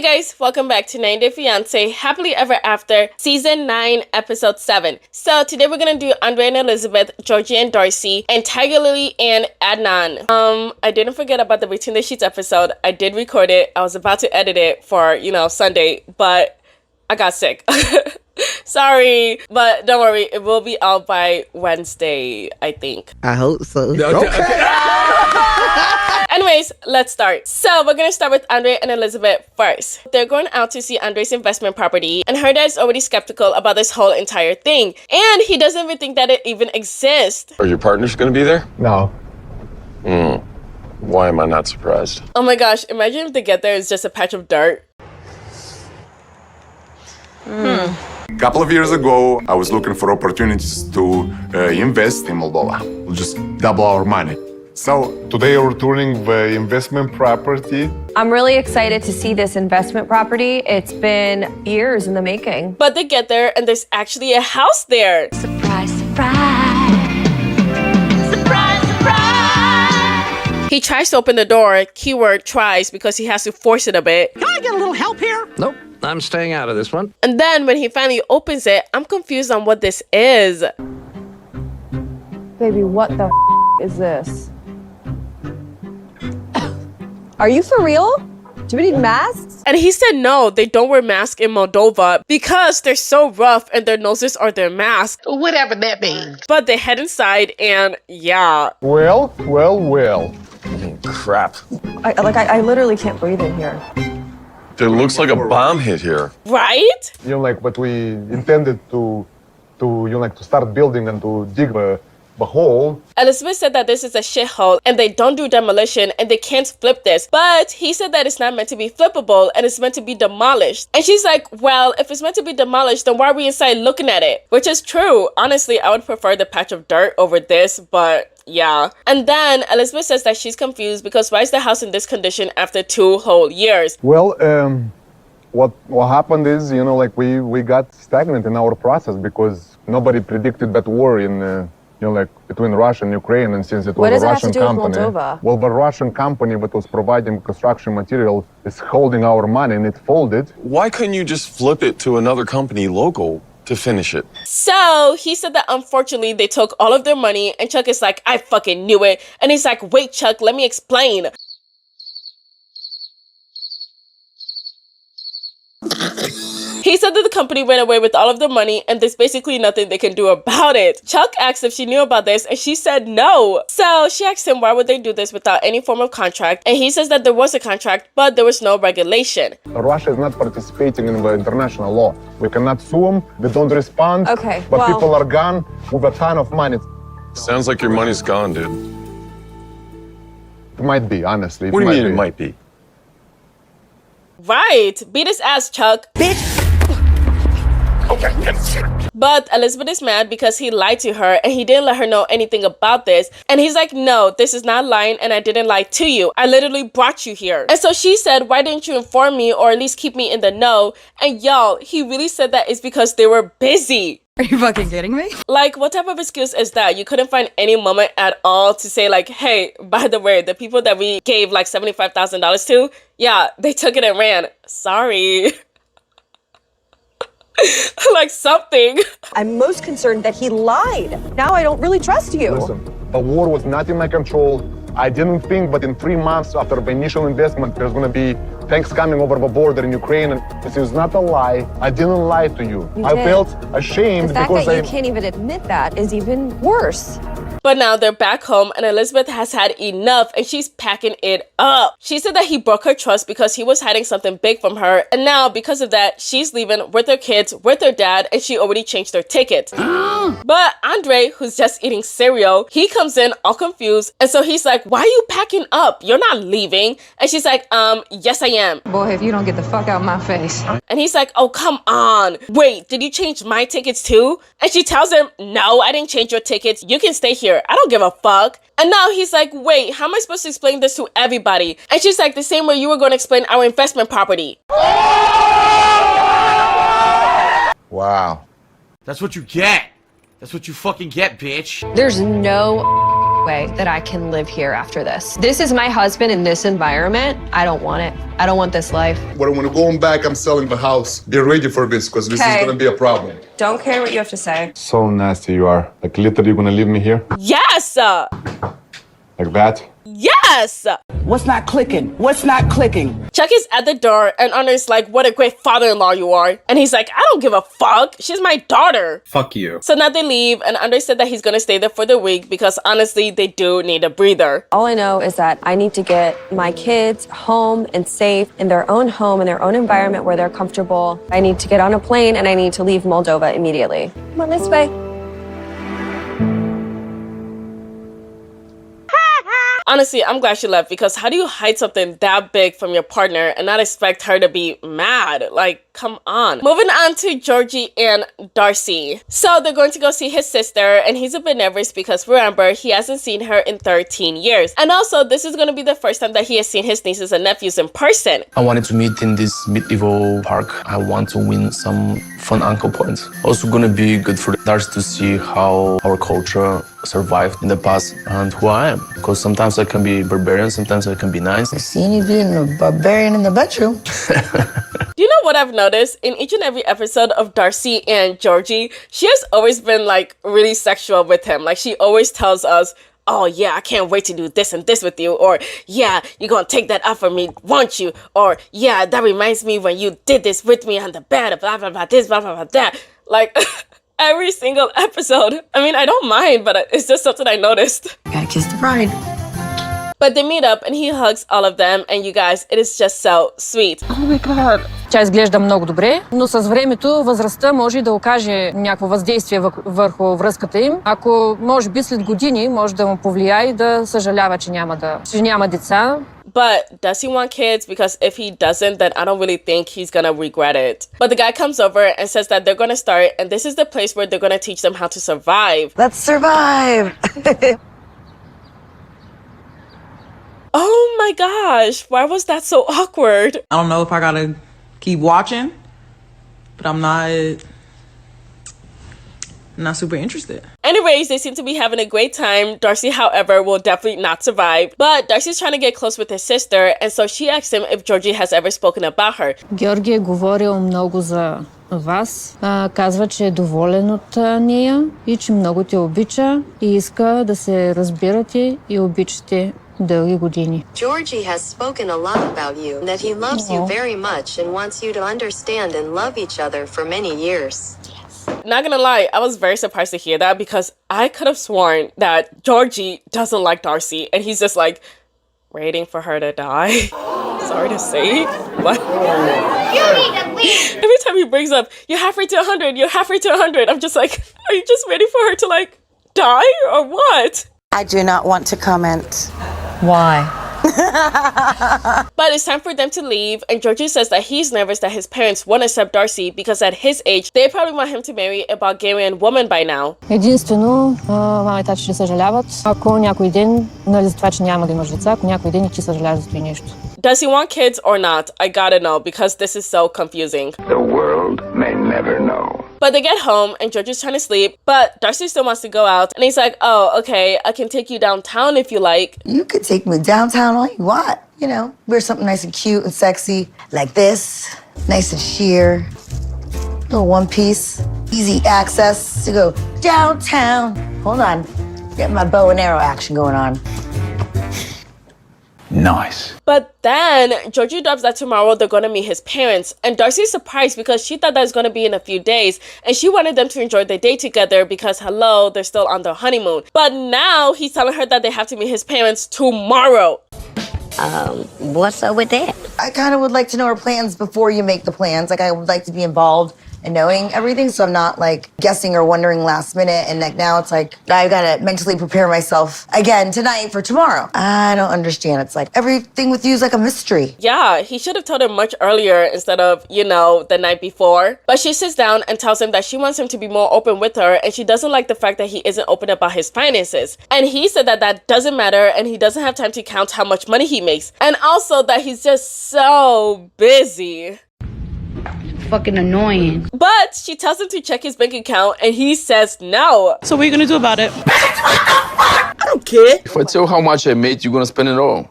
Hey guys, welcome back to 90 Day Fiance Happily Ever After Season 9 Episode 7. So today we're gonna do Andrei and ElizabEth, Georgi and Darcy, and Tigelily and Adnan. I didn't forget about the Between the Sheets episode. I did record it. I was about to edit it for, Sunday, but I got sick. Sorry, but don't worry, it will be out by Wednesday, I think. I hope so. Anyways, let's start. So we're gonna start with Andrei and ElizabEth first. They're going out to see Andrei's investment property, and her dad's already skeptical about this whole entire thing. And he doesn't even think that it even exists. Are your partners gonna be there? No. Why am I not surprised? Oh my gosh, imagine if they get there, it's just a patch of dirt. A couple of years ago, I was looking for opportunities to invest in Moldova. We'll just double our money. So today we're touring the investment property. I'm really excited to see this investment property. It's been years in the making. But they get there and there's actually a house there. Surprise, surprise. Surprise, surprise. He tries to open the door, keyword tries, because he has to force it a bit. Can I get a little help here? Nope, I'm staying out of this one. And then when he finally opens it, I'm confused on what this is. Baby, what the is this? Are you for real? Do we need masks? And he said no, they don't wear masks in Moldova because they're so rough and their noses are their masks. Whatever that means. But they head inside and yeah. Well. Crap. I literally can't breathe in here. There looks like a bomb hit here. Right? But we intended to start building and to dig the hole. ElizabEth said that this is a shithole and they don't do demolition and they can't flip this. But he said that it's not meant to be flippable and it's meant to be demolished. And she's like, well, if it's meant to be demolished, then why are we inside looking at it? Which is true. Honestly, I would prefer the patch of dirt over this, but yeah. And then ElizabEth says that she's confused because why is the house in this condition after 2 whole years? Well, what happened is, we got stagnant in our process because nobody predicted that war in between Russia and Ukraine, and since it was a Russian company. Moldova? Well, the Russian company that was providing construction material is holding our money and it folded. Why couldn't you just flip it to another company local to finish it? So he said that unfortunately they took all of their money and Chuck is like, I fucking knew it. And he's like, wait, Chuck, let me explain. He said that the company went away with all of the money and there's basically nothing they can do about it. Chuck asked if she knew about this and she said no. So she asked him why would they do this without any form of contract, and he says that there was a contract but there was no regulation. Russia is not participating in the international law. We cannot sue them, they don't respond, Okay, but well, people are gone with a ton of money. Sounds like your money's gone, dude. It might be, honestly. What do you mean it might be? Right, beat his ass, Chuck. Bitch. But ElizabEth is mad because he lied to her and he didn't let her know anything about this. And he's like, no, this is not lying and I didn't lie to you. I literally brought you here. And so she said, why didn't you inform me or at least keep me in the know? And y'all, he really said that it's because they were busy. Are you fucking kidding me? Like, what type of excuse is that? You couldn't find any moment at all to say like, hey, by the way, the people that we gave like $75,000 to, yeah, they took it and ran. Sorry. Like something. I'm most concerned that he lied. Now I don't really trust you. Listen, the war was not in my control. I didn't think that in 3 months after the initial investment, there's going to be tanks coming over the border in Ukraine. And this is not a lie. I didn't lie to you. You I did. felt ashamed The fact because that you can't even admit that is even worse. But now they're back home and ElizabEth has had enough and she's packing it up. She said that he broke her trust because he was hiding something big from her. And now because of that, she's leaving with her kids, with her dad, and she already changed her ticket. But Andrei, who's just eating cereal, he comes in all confused. And so he's like, why are you packing up? You're not leaving. And she's like, yes, I am. Boy, if you don't get the fuck out of my face. And he's like, oh, come on. Wait, did you change my tickets too? And she tells him, no, I didn't change your tickets. You can stay here. I don't give a fuck. And now he's like, wait, how am I supposed to explain this to everybody? And she's like, the same way you were going to explain our investment property. Wow. That's what you get. That's what you fucking get, bitch. There's no way that I can live here after this. This is my husband in this environment. I don't want it. I don't want this life. But when I'm going back, I'm selling the house. Be ready for this, because this is Okay. gonna be a problem. Don't care what you have to say. So nasty you are. Like, literally, you're gonna leave me here? Yes! Like that? Yes! What's not clicking? What's not clicking? Chuck is at the door, and Andrei's like, what a great father-in-law you are. And he's like, I don't give a fuck. She's my daughter. Fuck you. So now they leave, and Andrei said that he's gonna stay there for the week because honestly, they do need a breather. All I know is that I need to get my kids home and safe in their own home, in their own environment where they're comfortable. I need to get on a plane and I need to leave Moldova immediately. I'm on this way. Honestly, I'm glad she left because how do you hide something that big from your partner and not expect her to be mad? Like, come on. Moving on to Georgi and Darcy. So they're going to go see his sister and he's a bit nervous because remember, he hasn't seen her in 13 years. And also, this is going to be the first time that he has seen his nieces and nephews in person. I wanted to meet in this medieval park. I want to win some fun uncle points. Also gonna be good for Darcy to see how our culture survived in the past and who I am. Because sometimes I can be barbarian, sometimes I can be nice. I seen you being a barbarian in the bedroom. Do you know what I've noticed? In each and every episode of Darcy and Georgi, she has always been like really sexual with him. Like she always tells us, oh yeah, I can't wait to do this and this with you. Or yeah, you're gonna take that up for me, won't you? Or yeah, that reminds me when you did this with me on the bed, blah, blah, blah, this, blah, blah, blah, that. Like every single episode. I mean, I don't mind, but it's just something I noticed. Gotta kiss the bride. But they meet up and he hugs all of them. And you guys, it is just so sweet. Oh my God. Тя изглежда много добре, но с времето възрастта може и да окаже някакво въздействие върху връзката им. Ако може би след години може да му повлияе и да съжалява, че няма деца. But does he want kids? Because if he doesn't, then I don't really think he's gonna regret it. But the guy comes over and says that they're gonna start, and this is the place where they're gonna teach them how to survive. Let's survive. Oh my gosh, why was that so awkward? I don't know if I gotta keep watching, but I'm not super interested. Anyways, they seem to be having a great time. Darcy, however, will definitely not survive. But Darcy's trying to get close with his sister, and so she asks him if Georgi has ever spoken about her. Георги е говорил много за вас. Казва, че е доволен от нея и че много те обича и иска да се разбирате и обичате дълги години. Georgi has spoken a lot about you, that he loves you very much and wants you to understand and love each other for many years. Not gonna lie, I was very surprised to hear that because I could have sworn that Georgi doesn't like Darcy and he's just like waiting for her to die. Sorry to say, but You need to leave! every time he brings up, you're halfway to 100, you're halfway to 100, I'm just like, are you just waiting for her to like die or what? I do not want to comment. Why? But it's time for them to leave, and Georgi says that he's nervous that his parents won't accept Darcy because at his age, they probably want him to marry a Bulgarian woman by now. Единствено, мама и тати ще съжаляват, ако някой ден, нали за това, че няма да имаш деца, ако някой ден и ти съжаляваш за това нещо. Does he want kids or not? I gotta know because this is so confusing. The world may never know. But they get home and Georgi's trying to sleep, but Darcy still wants to go out. And he's like, oh, okay, I can take you downtown if you like. You could take me downtown all you want. You know, wear something nice and cute and sexy like this. Nice and sheer. Little one piece. Easy access to go downtown. Hold on. Get my bow and arrow action going on. Nice. But then Georgi drops that tomorrow they're going to meet his parents. And Darcy's surprised because she thought that was going to be in a few days. And she wanted them to enjoy their day together because, hello, they're still on their honeymoon. But now he's telling her that they have to meet his parents tomorrow. What's up with that? I kind of would like to know our plans before you make the plans. Like, I would like to be involved in knowing everything, so I'm not, like, guessing or wondering last minute. And, like, now it's like, I gotta mentally prepare myself again tonight for tomorrow. I don't understand. It's like, everything with you is like a mystery. Yeah, he should have told her much earlier instead of, you know, the night before. But she sits down and tells him that she wants him to be more open with her, and she doesn't like the fact that he isn't open about his finances. And he said that that doesn't matter, and he doesn't have time to count how much money he makes. And also that he's just so busy. Fucking annoying. But she tells him to check his bank account and he says no. So what are you gonna do about it? don't care. If I tell you how much I made, you're gonna spend it all.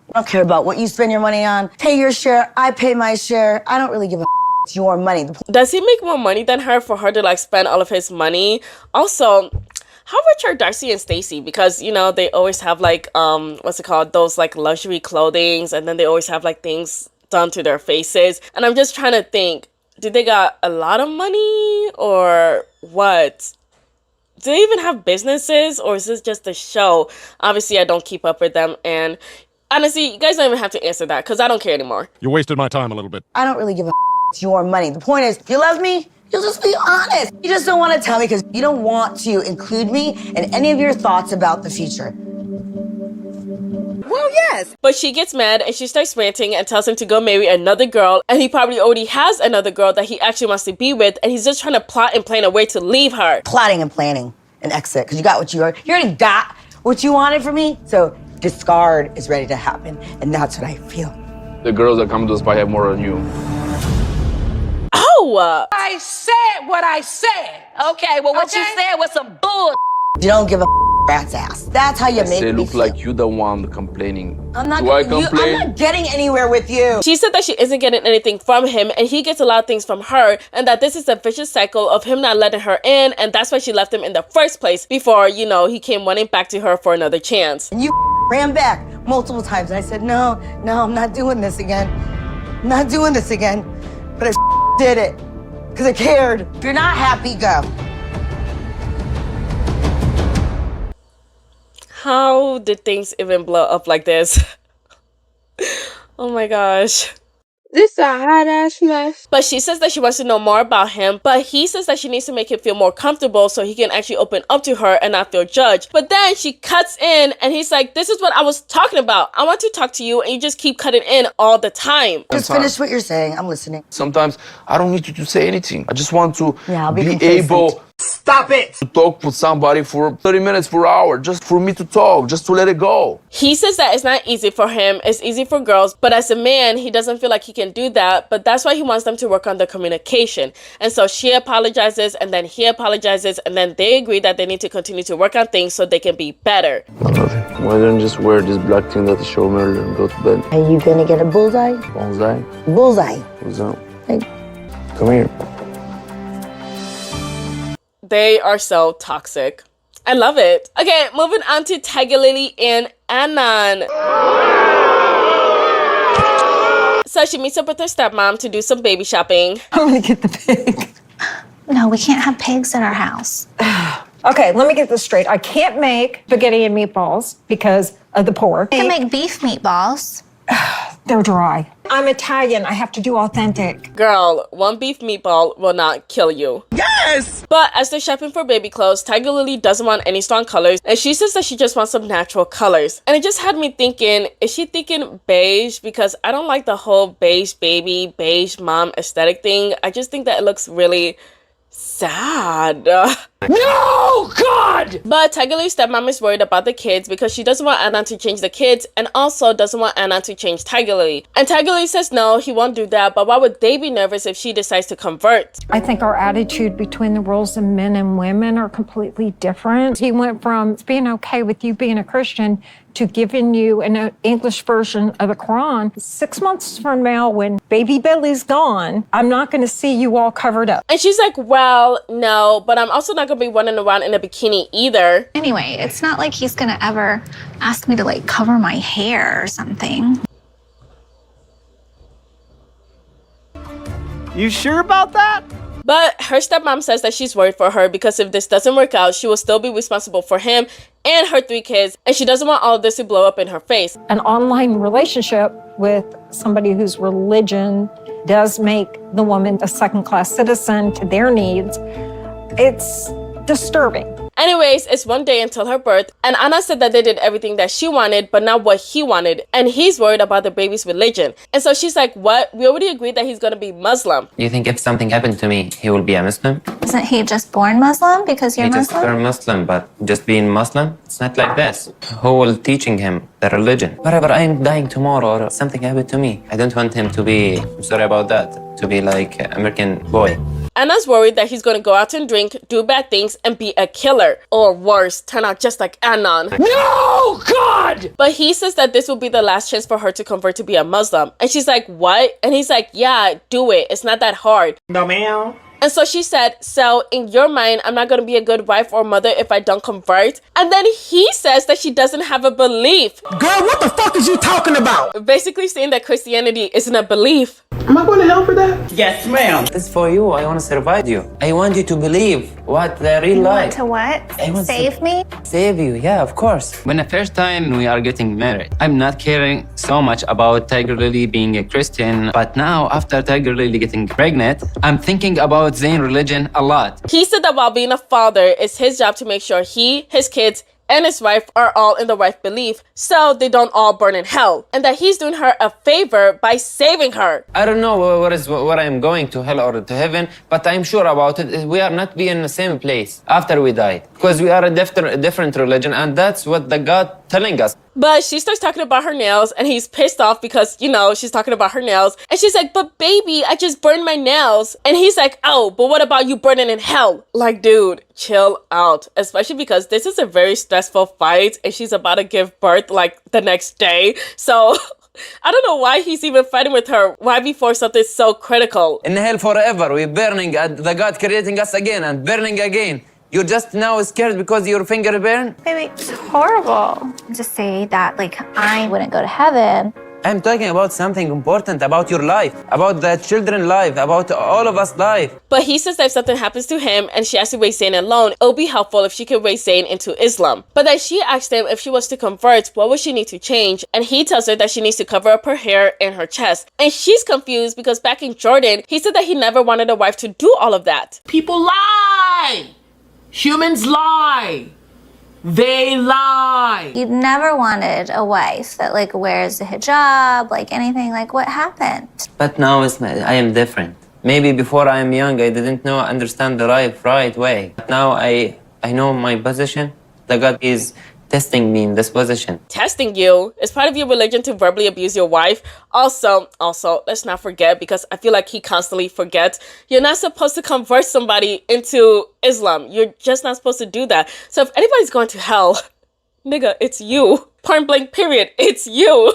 I don't care about what you spend your money on. Pay your share, I pay my share. I don't really give a it's your money. Does he make more money than her for her to like spend all of his money? Also, how rich are Darcy and Stacy? Because, you know, they always have like, what's it called? Those like luxury clothings, and then they always have like things done to their faces. And I'm just trying to think, do they got a lot of money or what? Do they even have businesses, or is this just a show? Obviously, I don't keep up with them, and honestly, you guys don't even have to answer that because I don't care anymore. You wasted my time a little bit. I don't really give a it's your money. The point is, if you love me, you'll just be honest. You just don't want to tell me because you don't want to include me in any of your thoughts about the future. Well, yes. But she gets mad and she starts ranting and tells him to go marry another girl, and he probably already has another girl that he actually wants to be with, and he's just trying to plot and plan a way to leave her. Plotting and planning an exit because you got what you already got what you wanted from me. So discard is ready to happen, and that's what I feel. The girls that come to the spy have more than you. Oh! I said what I said. Okay, well, what you said was some bull. You don't give a rat's ass. That's how you I make say, me look feel. like you the one complaining. I'm not. Do I I'm complain? not getting anywhere with you. She said that she isn't getting anything from him, and he gets a lot of things from her, and that this is a vicious cycle of him not letting her in, and that's why she left him in the first place before, you know, he came running back to her for another chance. And you ran back multiple times, and I said, no, I'm not doing this again. I'm not doing this again. But I did it because I cared. If you're not happy, go. How did things even blow up like this? Oh my gosh. This a hot ass mess. But she says that she wants to know more about him, but he says that she needs to make him feel more comfortable so he can actually open up to her and not feel judged. But then she cuts in and he's like, this is what I was talking about. I want to talk to you, and you just keep cutting in all the time. Just finish what you're saying. I'm listening. Sometimes I don't need you to say anything. I just want to I'll be be complacent. able Stop it. to talk with somebody for 30 minutes, for an hour, just for me to talk, just to let it go. He says that it's not easy for him, it's easy for girls, but as a man, he doesn't feel like he can do that, but that's why he wants them to work on their communication. And so she apologizes, and then he apologizes, and then they agree that they need to continue to work on things so they can be better. Why don't you just wear this black thing that I showed me earlier and go to bed? Are you gonna get a bullseye? Bullseye? Bullseye. What's up? Hey. Come here. They are so toxic. I love it. Okay, moving on to Tigelily and Adnan. So she meets up with her stepmom to do some baby shopping. I'm gonna get the pig. No, we can't have pigs in our house. Okay, let me get this straight. I can't make spaghetti and meatballs because of the pork. We can make beef meatballs. They're dry. I'm Italian. I have to do authentic. Girl, one beef meatball will not kill you. Yes! But as they're shopping for baby clothes, Tigelily doesn't want any strong colors, and she says that she just wants some natural colors. And it just had me thinking, is she thinking beige? Because I don't like the whole beige baby, beige mom aesthetic thing. I just think that it looks really sad. No, God! But Tigelily's stepmom is worried about the kids because she doesn't want Adnan to change the kids, and also doesn't want Adnan to change Tigelily. And Tigelily says no, he won't do that, but why would they be nervous if she decides to convert? I think our attitude between the roles of men and women are completely different. He went from being okay with you being a Christian to giving you an English version of the Quran. 6 months from now, when baby Billy's gone, I'm not going to see you all covered up. And she's like, well, no, but I'm also not going to be running around in a bikini either. Anyway, it's not like he's gonna ever ask me to like cover my hair or something. You sure about that? But her stepmom says that she's worried for her because if this doesn't work out, she will still be responsible for him and her 3 kids, and she doesn't want all of this to blow up in her face. An online relationship with somebody whose religion does make the woman a second-class citizen to their needs, it's disturbing. Anyways, it's one day until her birth, and Anna said that they did everything that she wanted, but not what he wanted, and he's worried about the baby's religion. And so she's like, what? We already agreed that he's gonna be Muslim. You think if something happened to me, he will be a Muslim? Isn't he just born Muslim because you're He just Muslim? turned Muslim, but just being Muslim, it's not like this. Who will teaching him the religion? Whatever, I am dying tomorrow or something happened to me. I don't want him to be, I'm sorry about that, to be like American boy. Anna's worried that he's gonna go out and drink, do bad things, and be a killer. Or worse, turn out just like Adnan. No, God! But he says that this will be the last chance for her to convert to be a Muslim. And she's like, what? And he's like, yeah, do it. It's not that hard. No, ma'am. And so she said, so in your mind, I'm not going to be a good wife or mother if I don't convert. And then he says that she doesn't have a belief. Girl, what the fuck is you talking about? Basically saying that Christianity isn't a belief. Am I going to hell for that? Yes, ma'am. This is for you. I want to survive you. I want you to believe what the real life. To what? I want Save me? Save you, yeah, of course. When the first time we are getting married, I'm not caring so much about Tigelily being a Christian. But now, after Tigelily getting pregnant, I'm thinking about Zayn religion a lot. He said that while being a father, it's his job to make sure he, his kids, and his wife are all in the right belief, so they don't all burn in hell, and that he's doing her a favor by saving her. I don't know what I'm going to hell or to heaven, but I'm sure about it. We are not be in the same place after we die, because we are a different religion, and that's what the God telling us. But she starts talking about her nails, and he's pissed off because, you know, she's talking about her nails. And she's like, but baby, I just burned my nails. And he's like, oh, but what about you burning in hell? Like, dude, chill out. Especially because this is a very stressful fight, and she's about to give birth, like, the next day. So I don't know why he's even fighting with her. Why before something so critical? In hell forever, we're burning, the God creating us again and burning again. You're just now scared because your finger burned? Baby, it's horrible. Just say that, like, I wouldn't go to heaven. I'm talking about something important, about your life, about the children's life, about all of us life. But he says that if something happens to him and she has to raise Zayn alone, it would be helpful if she could raise Zayn into Islam. But then she asked him if she was to convert, what would she need to change? And he tells her that she needs to cover up her hair and her chest. And she's confused because back in Jordan, he said that he never wanted a wife to do all of that. People lie! Humans lie. They lie. You never wanted a wife that, like, wears a hijab, like anything. Like, what happened? But now I am different. Maybe before I am young, I didn't understand the right way. But now I know my position. The God is testing me in this position. Testing you? It's part of your religion to verbally abuse your wife. Also, let's not forget, because I feel like he constantly forgets, you're not supposed to convert somebody into Islam. You're just not supposed to do that. So if anybody's going to hell, nigga, it's you. Point blank period. It's you.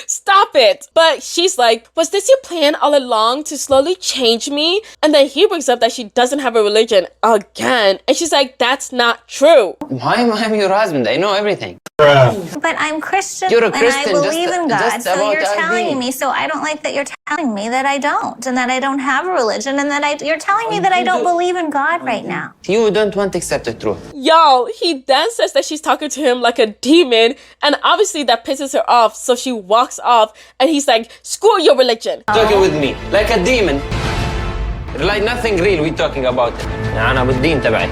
Stop it. But she's like, was this your plan all along to slowly change me? And then he brings up that she doesn't have a religion again. And she's like, that's not true. Why am I your husband? I know everything. But I'm Christian, You're a Christian, and I believe in God, just so about you're telling ID. me, so I don't like that you're telling me that I don't, and that I don't have a religion, and that you're telling me that I don't believe in God right now. You don't want to accept the truth. Y'all, he then says that she's talking to him like a demon, and obviously that pisses her off, so she walks off, and he's like, screw your religion. Talking with me like a demon. Like nothing real we're talking about. أنا بالدين تبعي.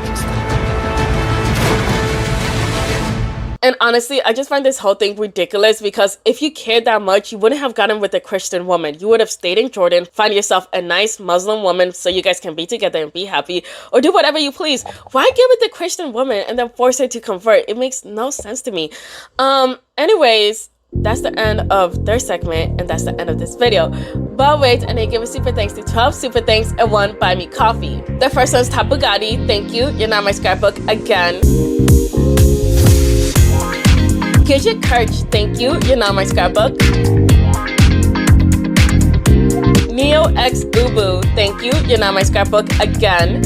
And honestly, I just find this whole thing ridiculous, because if you cared that much, you wouldn't have gotten with a Christian woman. You would have stayed in Jordan, find yourself a nice Muslim woman so you guys can be together and be happy, or do whatever you please. Why get with a Christian woman and then force her to convert? It makes no sense to me. Anyways, that's the end of their segment, and that's the end of this video. But wait, and they give a super thanks to 12 super thanks and 1 buy me coffee. The first one's Top Bugatti. Thank you. You're not my scrapbook again. Gidget Kirch, thank you. You're not my scrapbook. Neo X Ubu, thank you. You're not my scrapbook again.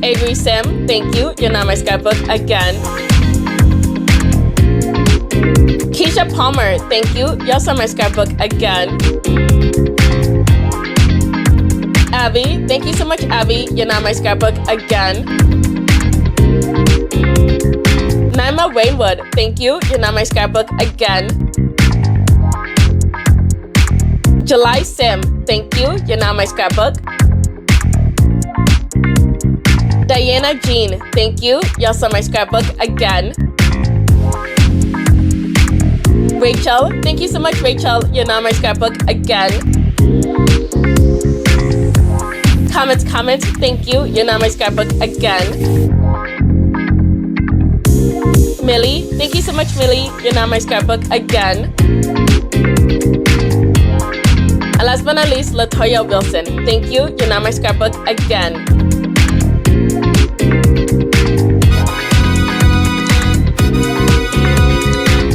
Avery Sim, thank you. You're not my scrapbook again. Keisha Palmer, thank you. You're also my scrapbook again. Abby, thank you so much, Abby. You're not my scrapbook again. Naima Rainwood, thank you. You're not my scrapbook again. July Sim, thank you. You're not my scrapbook. Diana Jean, thank you. You're also my scrapbook again. Rachel, thank you so much, Rachel. You're not my scrapbook again. Comment, thank you. You're not my scrapbook again. Millie, thank you so much, Millie. You're not my scrapbook again. And last but not least, Latoya Wilson. Thank you. You're not my scrapbook again.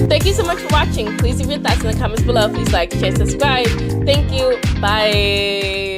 Thank you so much for watching. Please leave your thoughts in the comments below. Please like, share, subscribe. Thank you. Bye.